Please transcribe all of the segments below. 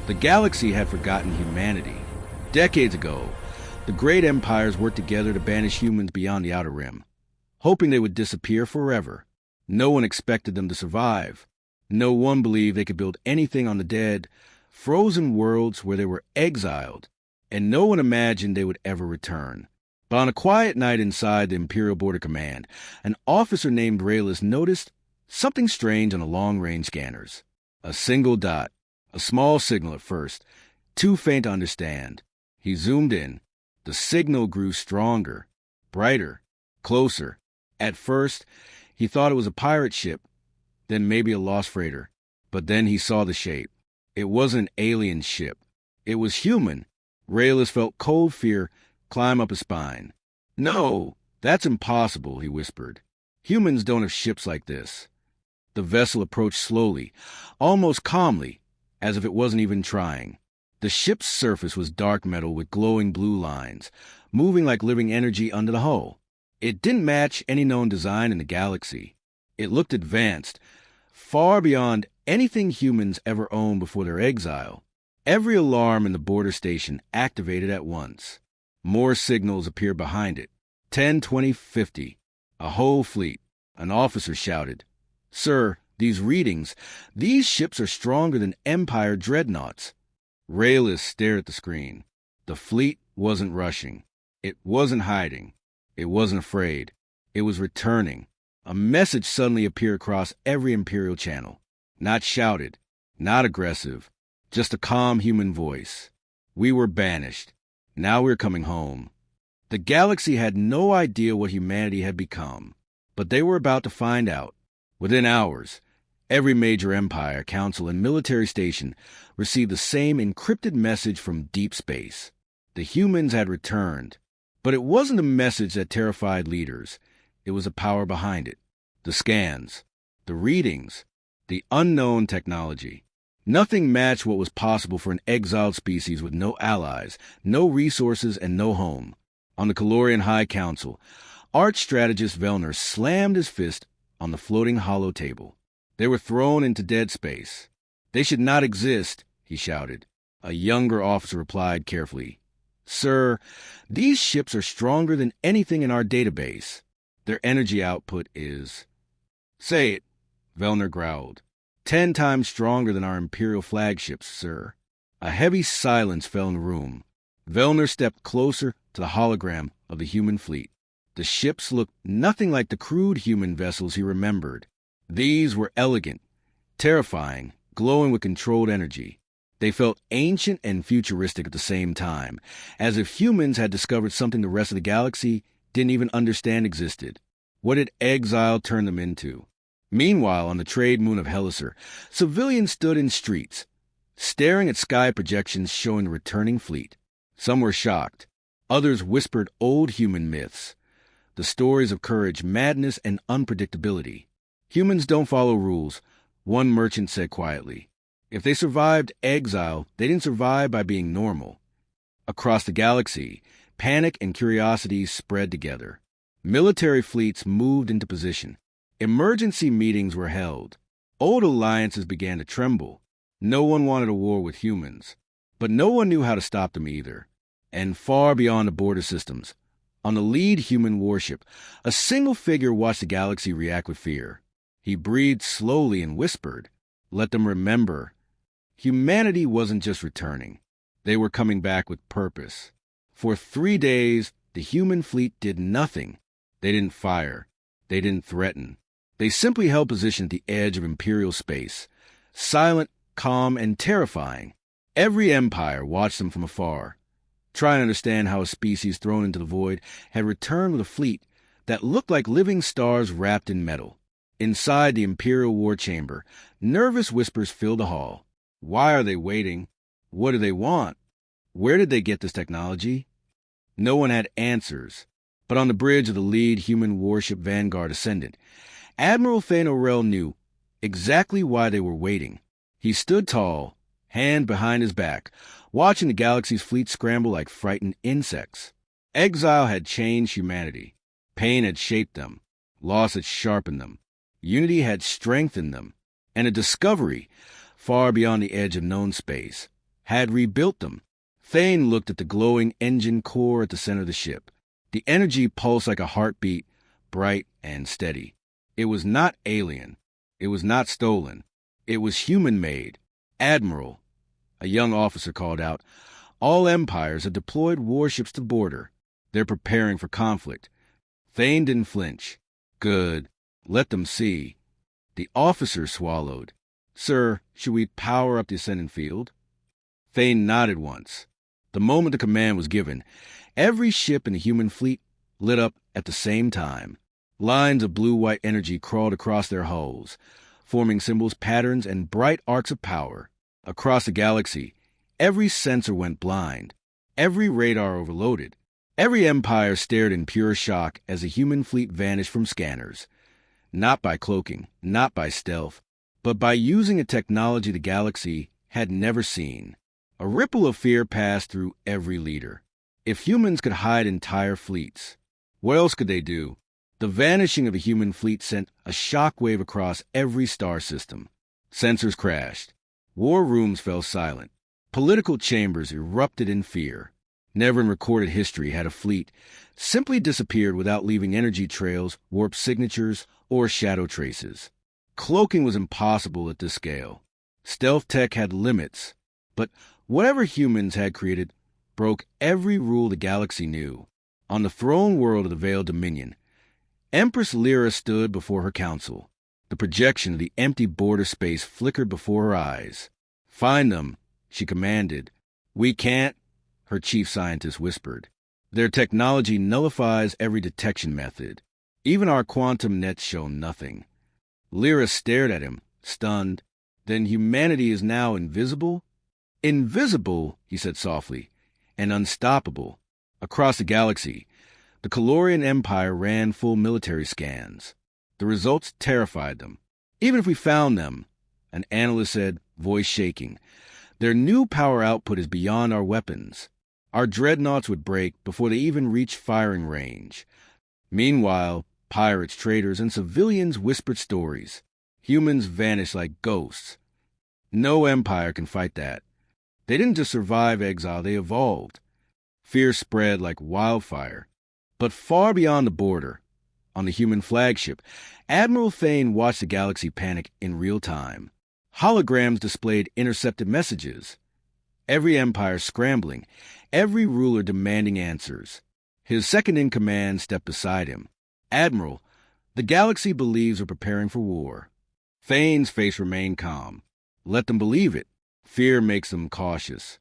The galaxy had forgotten humanity. Decades ago, the great empires worked together to banish humans beyond the Outer Rim, hoping they would disappear forever. No one expected them to survive. No one believed they could build anything on the dead, frozen worlds where they were exiled, and no one imagined they would ever return. But on a quiet night inside the Imperial Border Command, an officer named Raylis noticed something strange on the long-range scanners. A single dot, a small signal at first, too faint to understand. He zoomed in. The signal grew stronger, brighter, closer. At first, he thought it was a pirate ship, then maybe a lost freighter. But then he saw the shape. It wasn't an alien ship. It was human. Raylis felt cold fear climb up his spine. "No, that's impossible," he whispered. "Humans don't have ships like this." The vessel approached slowly, almost calmly, as if it wasn't even trying. The ship's surface was dark metal with glowing blue lines, moving like living energy under the hull. It didn't match any known design in the galaxy. It looked advanced, far beyond anything humans ever owned before their exile. Every alarm in the border station activated at once. More signals appeared behind it. 10, 20, 50. A whole fleet. An officer shouted, "Sir, these ships are stronger than Empire dreadnoughts." Raylis stared at the screen. The fleet wasn't rushing. It wasn't hiding. It wasn't afraid. It was returning. A message suddenly appeared across every Imperial channel. Not shouted, not aggressive, just a calm human voice. "We were banished. Now we're coming home." The galaxy had no idea what humanity had become, but they were about to find out. Within hours, every major empire, council, and military station received the same encrypted message from deep space. The humans had returned, but it wasn't a message that terrified leaders. It was the power behind it. The scans, the readings, the unknown technology. Nothing matched what was possible for an exiled species with no allies, no resources, and no home. On the Calorian High Council, Arch-Strategist Velner slammed his fist on the floating hollow table. They were thrown into dead space. "They should not exist," he shouted. A younger officer replied carefully, "Sir, these ships are stronger than anything in our database. Their energy output is—" "Say it," Velner growled. 10 times stronger than our Imperial flagships, sir." A heavy silence fell in the room. Velner stepped closer to the hologram of the human fleet. The ships looked nothing like the crude human vessels he remembered. These were elegant, terrifying, glowing with controlled energy. They felt ancient and futuristic at the same time, as if humans had discovered something the rest of the galaxy didn't even understand existed. What had exile turned them into? Meanwhile, on the trade moon of Helliser, civilians stood in streets, staring at sky projections showing the returning fleet. Some were shocked. Others whispered old human myths, the stories of courage, madness, and unpredictability. "Humans don't follow rules," one merchant said quietly. "If they survived exile, they didn't survive by being normal." Across the galaxy, panic and curiosity spread together. Military fleets moved into position. Emergency meetings were held. Old alliances began to tremble. No one wanted a war with humans, but no one knew how to stop them either. And far beyond the border systems, on the lead human warship, a single figure watched the galaxy react with fear. He breathed slowly and whispered, "Let them remember. Humanity wasn't just returning. They were coming back with purpose." For 3 days, the human fleet did nothing. They didn't fire. They didn't threaten. They simply held position at the edge of Imperial space, silent, calm, and terrifying. Every empire watched them from afar, trying to understand how a species thrown into the void had returned with a fleet that looked like living stars wrapped in metal. Inside the Imperial War Chamber, nervous whispers filled the hall. Why are they waiting? What do they want? Where did they get this technology? No one had answers. But on the bridge of the lead human warship Vanguard Ascendant, Admiral Thane Orell knew exactly why they were waiting. He stood tall, hand behind his back, watching the galaxy's fleet scramble like frightened insects. Exile had changed humanity. Pain had shaped them. Loss had sharpened them. Unity had strengthened them. And a discovery, far beyond the edge of known space, had rebuilt them. Thane looked at the glowing engine core at the center of the ship. The energy pulsed like a heartbeat, bright and steady. It was not alien. It was not stolen. It was human-made. Admiral, a young officer called out, all empires have deployed warships to the border. They're preparing for conflict. Thane didn't flinch. Good. Let them see. The officer swallowed. Sir, should we power up the ascendant field? Thane nodded once. The moment the command was given, every ship in the human fleet lit up at the same time. Lines of blue-white energy crawled across their hulls, forming symbols, patterns, and bright arcs of power. Across the galaxy, every sensor went blind, every radar overloaded. Every empire stared in pure shock as the human fleet vanished from scanners. Not by cloaking, not by stealth, but by using a technology the galaxy had never seen. A ripple of fear passed through every leader. If humans could hide entire fleets, what else could they do? The vanishing of a human fleet sent a shockwave across every star system. Sensors crashed. War rooms fell silent. Political chambers erupted in fear. Never in recorded history had a fleet simply disappeared without leaving energy trails, warp signatures, or shadow traces. Cloaking was impossible at this scale. Stealth tech had limits, but whatever humans had created broke every rule the galaxy knew. On the throne world of the Veiled Dominion, Empress Lyra stood before her council. The projection of the empty border space flickered before her eyes. Find them, she commanded. We can't, her chief scientist whispered. Their technology nullifies every detection method. Even our quantum nets show nothing. Lyra stared at him, stunned. Then humanity is now invisible? Invisible, he said softly, and unstoppable. Across the galaxy, the Calorian Empire ran full military scans. The results terrified them. Even if we found them, an analyst said, voice shaking, their new power output is beyond our weapons. Our dreadnoughts would break before they even reached firing range. Meanwhile, pirates, traders, and civilians whispered stories. Humans vanished like ghosts. No empire can fight that. They didn't just survive exile, they evolved. Fear spread like wildfire. But far beyond the border, on the human flagship, Admiral Thane watched the galaxy panic in real time. Holograms displayed intercepted messages. Every empire scrambling, every ruler demanding answers. His second-in-command stepped beside him. Admiral, the galaxy believes we're preparing for war. Thane's face remained calm. Let them believe it. Fear makes them cautious.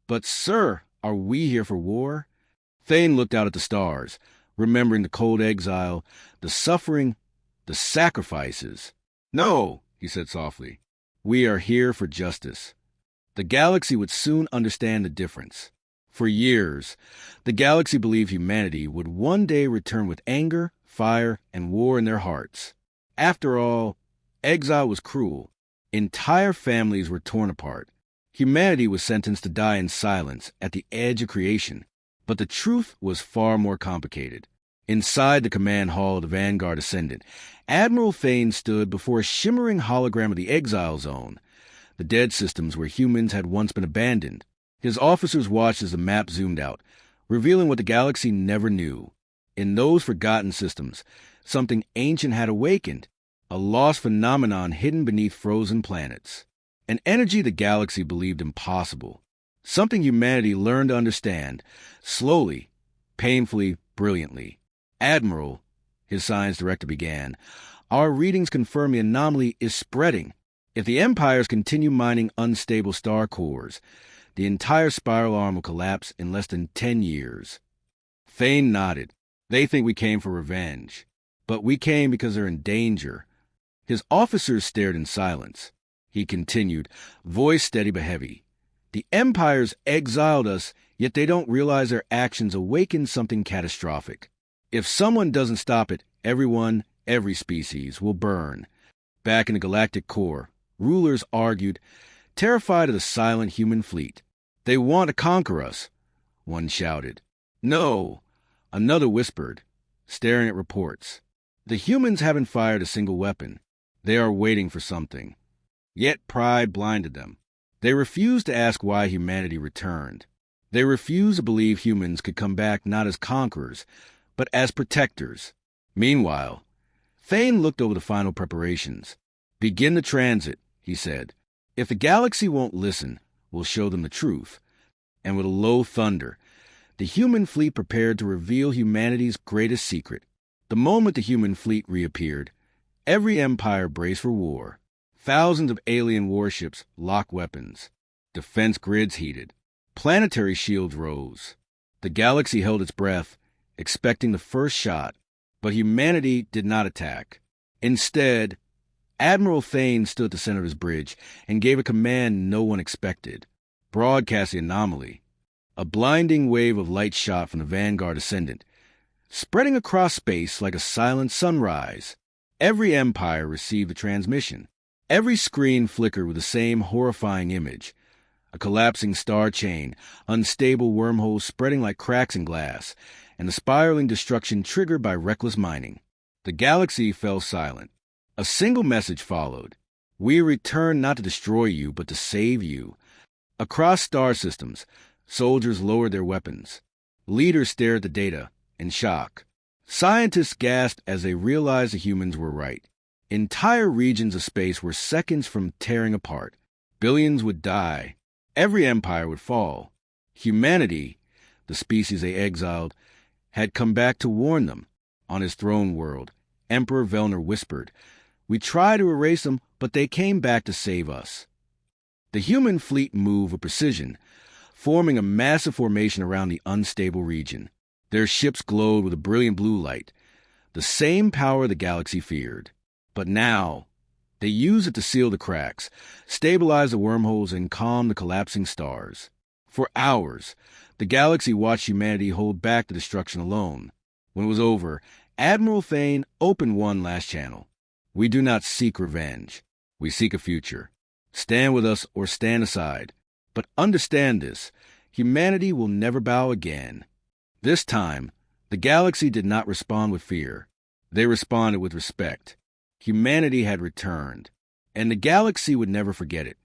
But, sir, are we here for war? Thane looked out at the stars, remembering the cold exile, the suffering, the sacrifices. No, he said softly. We are here for justice. The galaxy would soon understand the difference. For years, the galaxy believed humanity would one day return with anger, fire, and war in their hearts. After all, exile was cruel. Entire families were torn apart. Humanity was sentenced to die in silence at the edge of creation. But the truth was far more complicated. Inside the command hall of the Vanguard Ascendant, Admiral Thane stood before a shimmering hologram of the Exile Zone, the dead systems where humans had once been abandoned. His officers watched as the map zoomed out, revealing what the galaxy never knew. In those forgotten systems, something ancient had awakened, a lost phenomenon hidden beneath frozen planets. An energy the galaxy believed impossible. Something humanity learned to understand, slowly, painfully, brilliantly. Admiral, his science director began, our readings confirm the anomaly is spreading. If the empires continue mining unstable star cores, the entire spiral arm will collapse in less than 10 years. Thane nodded. They think we came for revenge. But we came because they're in danger. His officers stared in silence. He continued, voice steady but heavy. The empires exiled us, yet they don't realize their actions awaken something catastrophic. If someone doesn't stop it, everyone, every species, will burn. Back in the galactic core, rulers argued, terrified of the silent human fleet. They want to conquer us, one shouted. No, another whispered, staring at reports. The humans haven't fired a single weapon. They are waiting for something. Yet pride blinded them. They refused to ask why humanity returned. They refused to believe humans could come back not as conquerors, but as protectors. Meanwhile, Thane looked over the final preparations. "Begin the transit," he said. "If the galaxy won't listen, we'll show them the truth." And with a low thunder, the human fleet prepared to reveal humanity's greatest secret. The moment the human fleet reappeared, every empire braced for war. Thousands of alien warships locked weapons. Defense grids heated. Planetary shields rose. The galaxy held its breath, expecting the first shot, but humanity did not attack. Instead, Admiral Thane stood at the center of his bridge and gave a command no one expected. Broadcast the anomaly. A blinding wave of light shot from the Vanguard Ascendant, spreading across space like a silent sunrise. Every empire received the transmission. Every screen flickered with the same horrifying image. A collapsing star chain, unstable wormholes spreading like cracks in glass, and the spiraling destruction triggered by reckless mining. The galaxy fell silent. A single message followed. "We return not to destroy you, but to save you." Across star systems, soldiers lowered their weapons. Leaders stared at the data in shock. Scientists gasped as they realized the humans were right. Entire regions of space were seconds from tearing apart. Billions would die. Every empire would fall. Humanity, the species they exiled, had come back to warn them. On his throne world, Emperor Velner whispered, "We tried to erase them, but they came back to save us." The human fleet moved with precision, forming a massive formation around the unstable region. Their ships glowed with a brilliant blue light, the same power the galaxy feared. But now, they used it to seal the cracks, stabilize the wormholes, and calm the collapsing stars. For hours, the galaxy watched humanity hold back the destruction alone. When it was over, Admiral Thane opened one last channel. "We do not seek revenge. We seek a future. Stand with us or stand aside. But understand this, humanity will never bow again." This time, the galaxy did not respond with fear. They responded with respect. Humanity had returned, and the galaxy would never forget it.